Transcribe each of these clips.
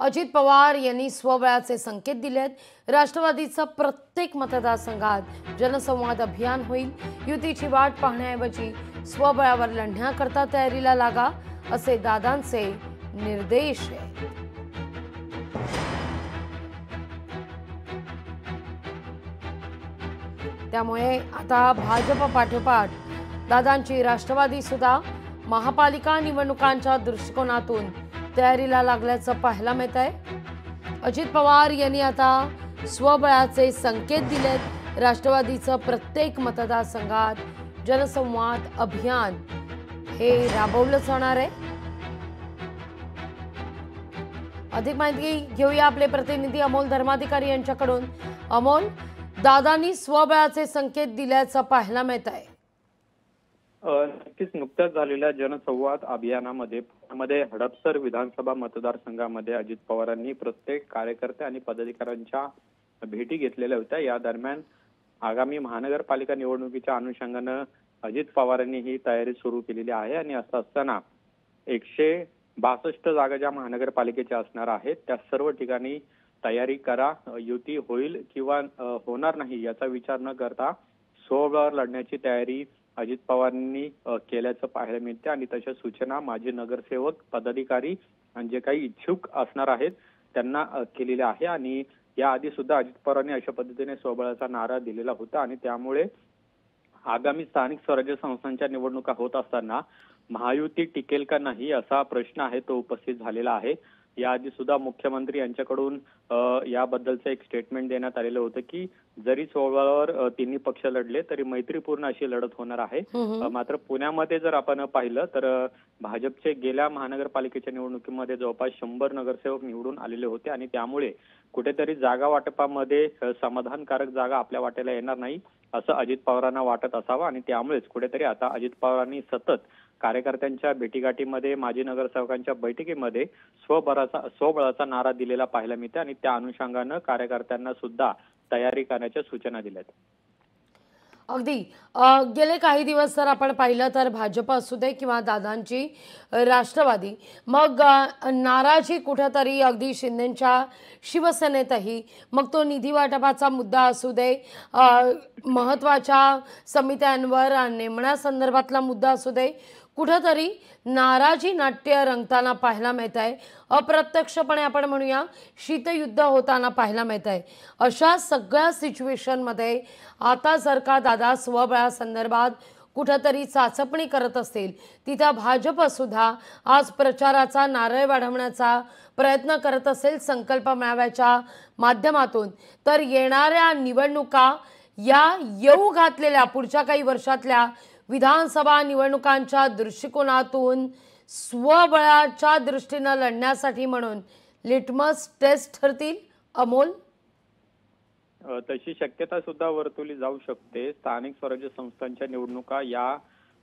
अजित पवार यांनी स्वबळाचे संकेत दिलेत। राष्ट्रवादीचा प्रत्येक मतदारसंघात जनसंवाद अभियान होईल। युतीची वाट पाहण्याऐवजी स्वबळावर लढण्याकरता तयारीला लागा, असे दादांचे निर्देश आहेत। त्यामुळे आता भाजप पाठोपाठ दादांची राष्ट्रवादी सुद्धा महापालिका निवडणुकांच्या दृष्टिकोनातून तयारीला लागल्याचं पाहायला मिळत आहे। अजित पवार यांनी आता स्वबळाचे संकेत दिलेत। राष्ट्रवादीचं प्रत्येक मतदारसंघात जनसंवाद अभियान हे राबवलं जाणार आहे। अधिक माहिती घेऊया आपले प्रतिनिधी अमोल धर्माधिकारी यांच्याकडून। अमोल, दादांनी स्वबळाचे संकेत दिल्याचं पाहायला मिळत आहे। नक्कीच नुकत्याच झालेल्या जनसंवाद अभियानामध्ये हडपसर विधानसभा मतदारसंघामध्ये अजित पवारांनी प्रत्येक कार्यकर्ते आणि पदाधिकाऱ्यांच्या भेटी घेतलेल्या होत्या। या दरम्यान आगामी महानगरपालिका निवडणुकीच्या अनुषंगानं अजित पवारांनी ही तयारी सुरू केलेली आहे आणि असं असताना 162 जागा ज्या महानगरपालिकेच्या असणार आहेत त्या सर्व ठिकाणी तयारी करा, युती होईल किंवा होणार नाही याचा विचार न करता स्वबळावर लढण्याची तयारी अजित पवारांनी केल्याचं पाहायला मिळते आणि तशा सूचना माजी नगरसेवक, पदाधिकारी आणि जे काही इच्छुक असणार आहेत त्यांना केलेल्या आहे। आणि याआधी सुद्धा अजित पवारांनी अशा पद्धतीने स्वबळाचा नारा दिलेला होता आणि त्यामुळे आगामी स्थानिक स्वराज्य संस्थांच्या निवडणुका होत असताना महायुती टिकेल का नाही असा प्रश्न आहे तो उपस्थित झालेला आहे। याआधी सुद्धा मुख्यमंत्री यांच्याकडून याबद्दलचं एक स्टेटमेंट देण्यात आलेलं होतं की जरी स्वबळावर तिन्ही पक्ष लढले तरी मैत्रीपूर्ण अशी लढत होणार आहे। मात्र पुण्यामध्ये जर आपण पाहिलं तर भाजपचे गेल्या महानगरपालिकेच्या निवडणुकीमध्ये जवळपास 100 नगरसेवक निवडून आलेले होते आणि त्यामुळे कुठेतरी जागा वाटपामध्ये समाधानकारक जागा आपल्या वाट्याला येणार नाही असं अजित पवारांना वाटत असावं आणि त्यामुळेच कुठेतरी आता अजित पवारांनी सतत कार्यकर्त्यांच्या भेटीगाठीमध्ये, माजी नगरसेवकांच्या बैठकीमध्ये स्वबळाचा नारा दिलेला पाहायला मिळते आणि त्या अनुषंगानं कार्यकर्त्यांना सुद्धा तयारी करण्याच्या सूचना दिल्यात। अगदी गेले काही दिवस जर आपण पाहिलं तर भाजप असू दे किंवा दादांची राष्ट्रवादी, मग नाराजी कुठेतरी अगदी शिंदेंच्या शिवसेनेतही, मग तो निधी वाटपाचा मुद्दा असू दे, महत्त्वाच्या समित्यांवर नेमण्यासंदर्भातला मुद्दा असू दे, कुठेतरी नाराजी नाट्य रंगताना पाहायला मिळत आहे। अप्रत्यक्षपणे आपण म्हणूया शीतयुद्ध होताना पाहायला मिळत आहे। अशा सगळ्या सिच्युएशनमध्ये आता जर का दादा स्वबळासंदर्भात कुठेतरी चाचपणी करत असतील, तिथं भाजप सुद्धा आज प्रचाराचा नारळ वाढवण्याचा प्रयत्न करत असेल संकल्प मेळाव्याच्या माध्यमातून, तर येणाऱ्या निवडणुका या येऊ घातलेल्या पुढच्या काही वर्षातल्या विधानसभा निवडणुकांच्या दृष्टिकोनातून स्वबळाच्या दृष्टीने लढण्यासाठी म्हणून लिटमस टेस्ट ठरतील। अमोल, तशी शक्यता सुद्धा वर्तवली जाऊ शकते। स्थानिक स्वराज्य संस्थांच्या निवडणुका या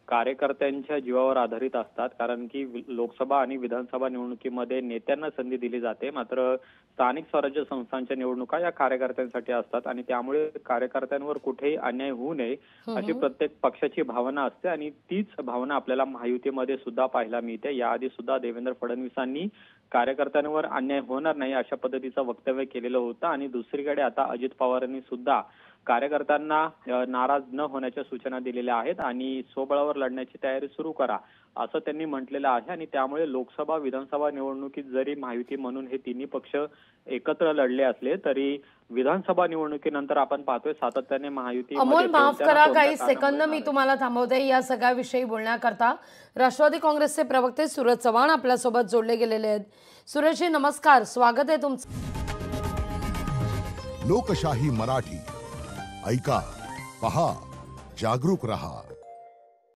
कार्यकर्त्यांच्या जीवावर आधारित असतात, कारण की लोकसभा आणि विधानसभा निवडणुकीमध्ये नेत्यांना संधी दिली जाते, मात्र स्थानिक स्वराज्य संस्थांच्या निवडणुका या कार्यकर्त्यांसाठी असतात आणि त्यामुळे कार्यकर्त्यांवर कुठेही अन्याय होऊ नये अशी प्रत्येक पक्षाची भावना असते आणि तीच भावना आपल्याला महायुतीमध्ये सुद्धा पाहायला मिळते। याआधी सुद्धा देवेंद्र फडणवीसांनी कार्यकर्त्यांवर अन्याय होणार नाही अशा पद्धतीचं वक्तव्य केलेलं होतं आणि दुसरीकडे आता अजित पवारांनी सुद्धा कार्यकर्त्यांना नाराज न होण्याच्या सूचना दिलेल्या आहेत आणि स्वबळावर लढण्याची तयारी सुरू करा असं त्यांनी म्हटलेलं आहे आणि त्यामुळे लोकसभा, विधानसभा निवडणुकीत जरी महायुती म्हणून हे तिन्ही पक्ष एकत्र लढले असले तरी विधानसभा निवडणुकीनंतर आपण पाहतोय सातत्याने महायुती। अमोल, माफ करा काही सेकंद मी तुम्हाला थांबवते। या सगळ्या विषयी बोलण्याकरता राष्ट्रवादी काँग्रेसचे प्रवक्ते सूरज चव्हाण आपल्यासोबत जोडले गेलेले आहेत। सूरजजी नमस्कार, स्वागत आहे तुमचं। लोकशाही मराठी ऐका, पहा, जागरूक रहा।